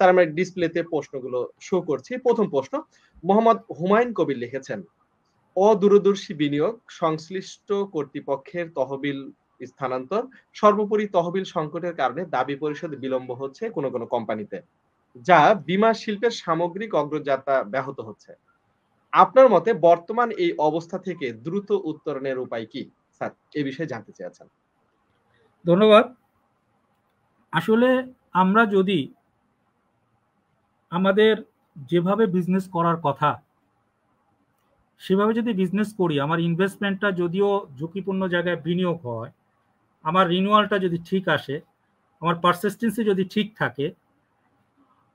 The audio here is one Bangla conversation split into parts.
স্যার আমরা ডিসপ্লেতে প্রশ্নগুলো শো করছি। প্রথম প্রশ্ন, মোহাম্মদ হুমায়ুন কবির লিখেছেন, অদূরদর্শী বিনিয়োগ, সংশ্লিষ্ট কর্তৃপক্ষের তহবিল স্থানান্তর, সর্বোপরি তহবিল সংকটের কারণে দাবি পরিশোধে বিলম্ব হচ্ছে কোনো কোনো কোম্পানিতে, যা বীমা শিল্পের সামগ্রিক অগ্রযাত্রা ব্যাহত হচ্ছে। আপনার মতে বর্তমান এই অবস্থা থেকে দ্রুত উত্তরণের উপায় কি? স্যার এই বিষয়ে জানতে চেয়েছেন। ধন্যবাদ। আসলে আমরা যদি আমাদের যেভাবে বিজনেস করার কথা সেভাবে যদি বিজনেস করি, আমার ইনভেস্টমেন্টটা যদিও ঝুঁকিপূর্ণ জায়গায় বিনিয়োগ হয়, আমার রিনিউয়ালটা যদি ঠিক আসে, আমার পারসিস্টেন্সি যদি ঠিক থাকে,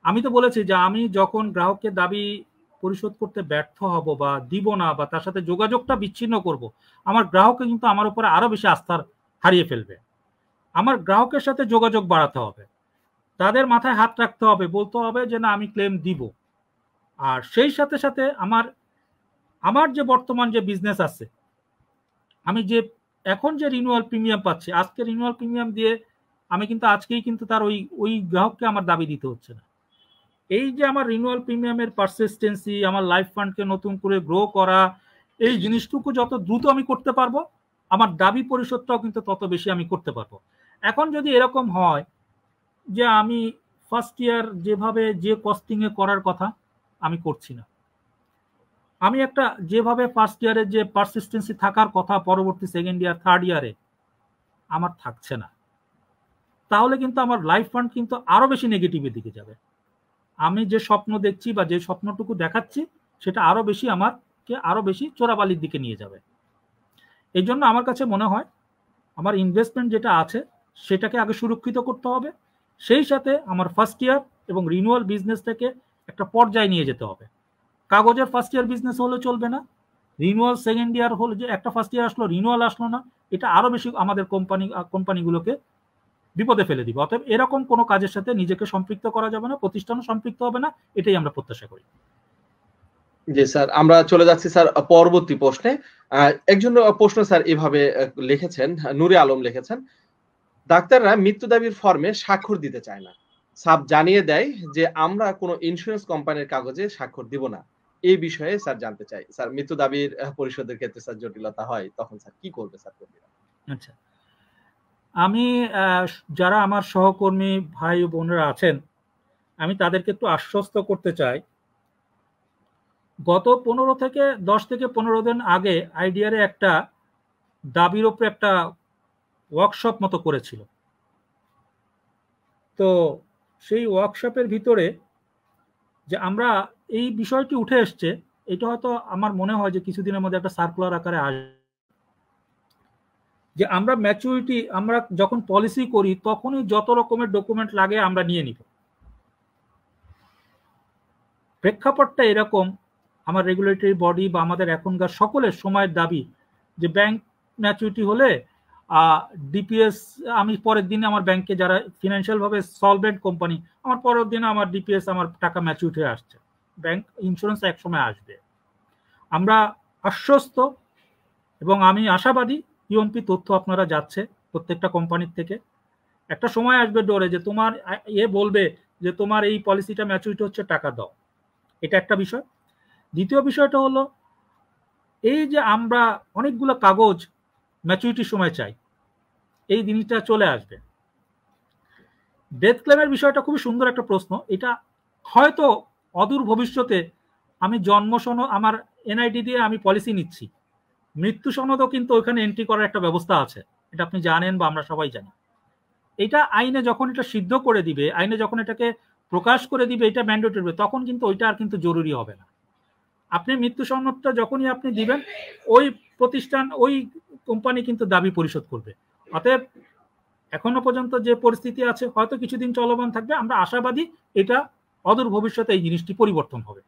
আমি তো বলেছি যে আমি যখন গ্রাহকের দাবি পরিশোধ করতে ব্যর্থ হব বা দিব না বা তার সাথে যোগাযোগটা বিচ্ছিন্ন করব, আমার গ্রাহকে কিন্তু আমার উপরে আরো বেশি আস্থা হারিয়ে ফেলবে। আমার গ্রাহকের সাথে যোগাযোগ বাড়াতে হবে, তাদের মাথায় হাত রাখতে হবে, বলতে হবে যে না আমি ক্লেম দিব। আর সেই সাথে সাথে আমার যে বর্তমান যে বিজনেস আছে, আমি যে এখন যে রিনিউয়াল প্রিমিয়াম পাচ্ছি, আজকে রিনিউয়াল প্রিমিয়াম দিয়ে আমি কিন্তু আজকেই কিন্তু তার ওই গ্রাহককে আমার দাবি দিতে হচ্ছে না। এই যে আমার রিনিউয়াল প্রিমিয়ামের পারসিস্টেন্সি, আমার লাইফ ফান্ডকে নতুন করে গ্রো করা, এই জিনিসটুকু যত দ্রুত আমি করতে পারবো, আমার দাবি পরিশোধটাও কিন্তু তত বেশি আমি করতে পারবো। এখন যদি এরকম হয় যে আমি ফার্স্ট ইয়ার যেভাবে যে কস্টিংয়ে করার কথা আমি করছি না, আমি একটা যেভাবে ফার্স্ট ইয়ারে যে পারসিস্টেন্সি থাকার কথা পরবর্তী সেকেন্ড ইয়ার থার্ড ইয়ারে আমার থাকছে না, তাহলে কিন্তু আমার লাইফ ফান্ড কিন্তু আরো বেশি নেগেটিভের দিকে যাবে। আমি যে স্বপ্ন দেখছি বা যে স্বপ্নটুকু দেখাচ্ছি সেটা আরো বেশি চোরাবালির দিকে নিয়ে যাবে। এই জন্য আমার কাছে মনে হয় আমার ইনভেস্টমেন্ট যেটা আছে সেটাকে আগে সুরক্ষিত করতে হবে, সেই সাথে আমার ফার্স্ট ইয়ার এবং রিনিউয়াল বিজনেসটাকে একটা পর্যায়ে নিয়ে যেতে হবে। কাগজের ফার্স্ট ইয়ার বিজনেস হলে চলবে না, রিনিউয়াল সেকেন্ড ইয়ার হলে যে একটা ফার্স্ট ইয়ার আসলো রিনিউয়াল আসলো না, এটা আরো বেশি আমাদের কোম্পানিগুলোকে বিপদে ফেলে দিবে। অতএব এরকম কোনো কাজের সাথে নিজেকে সম্পৃক্ত করা যাবে না, প্রতিষ্ঠানও সম্পৃক্ত হবে না, এটাই আমরা প্রত্যাশা করি। জি স্যার, আমরা চলে যাচ্ছি স্যার পরবর্তী প্রশ্নে। একজন প্রশ্ন স্যার এভাবে লিখেছেন, নূরে আলম লিখেছেন, ডাক্তাররা মৃত্যু দাবির ফর্মে স্বাক্ষর দিতে চায় না, সাফ জানিয়ে দেয় যে আমরা কোনো ইন্স্যুরেন্স কোম্পানির কাগজে স্বাক্ষর দিব না। এই বিষয়ে স্যার জানতে চাই। স্যার মৃত্যু দাবির পরিশোধের ক্ষেত্রে স্যার জটিলতা হয়, তখন স্যার কি করবে স্যার? আচ্ছা, আমি যারা আমার সহকর্মী ভাই ও বোনেরা আছেন, আমি তাদেরকে একটু আশ্বস্ত করতে চাই, গত 10 থেকে 15 দিন আগে আইডিয়ারে একটা দাবির উপরে একটা ওয়ার্কশপ মতো করেছিল। তো সেই ওয়ার্কশপের ভিতরে যে আমরা এই বিষয়টি উঠে এসছে, এটা হয়তো আমার মনে হয় যে কিছুদিনের মধ্যে একটা সার্কুলার আকারে আসবে, যে আমরা ম্যাচুরিটি আমরা যখন পলিসি করি তখনই যত রকমের ডকুমেন্ট লাগে আমরা নিয়ে নিব। প্রেক্ষাপটটা এরকম, আমার রেগুলেটরি বডি বা আমাদের এখনকার সকলের সময়ের দাবি যে ব্যাংক ম্যাচুরিটি হলে ডিপিএস, আমি পরের দিনে আমার ব্যাংকে যারা ফিনান্সিয়াল ভাবে সলভেন্ট কোম্পানি, আমার পরের দিনে আমার ডিপিএস আমার টাকা ম্যাচুরিটি হয়ে আসছে, ব্যাংক ইন্স্যুরেন্স একসময় আসবে। আমরা আশ্বস্ত এবং আমি আশাবাদী ইউএমপি তথ্য আপনারা যাচ্ছে প্রত্যেকটা কোম্পানির থেকে, একটা সময় আসবে ডোরে যে তোমার বলবে যে তোমার এই পলিসিটা ম্যাচুরিটি হচ্ছে, টাকা দাও। এটা একটা বিষয়। দ্বিতীয় বিষয়টা হলো এই যে আমরা অনেকগুলো কাগজ ম্যাচুরিটির সময় চাই, এই জিনিসটা চলে আসবে। ডেথ ক্লেমের বিষয়টা খুবই সুন্দর একটা প্রশ্ন। এটা হয়তো অদূর ভবিষ্যতে আমি জন্ম সনদ, আমার এনআইডি দিয়ে আমি পলিসি নিচ্ছি, মৃত্যু সনদও কিন্তু ওইখানে এন্ট্রি করার একটা ব্যবস্থা আছে, এটা আপনি জানেন বা আমরা সবাই জানি। এটা আইনে যখন এটা সিদ্ধ করে দিবে, আইনে যখন এটাকে প্রকাশ করে দিবে, এটা ম্যান্ডেটরি হবে, তখন কিন্তু ওইটা আর কিন্তু জরুরি হবে না। আপনি মৃত্যু সনদটা যখনই আপনি দিবেন, ওই প্রতিষ্ঠান ওই কোম্পানি কিন্তু দাবি পরিশোধ করবে। অতএব এখনো পর্যন্ত যে পরিস্থিতি আছে হয়তো কিছুদিন চলমান থাকবে, আমরা আশাবাদী এটা অদূর ভবিষ্যতে এই জিনিসটি পরিবর্তন হবে।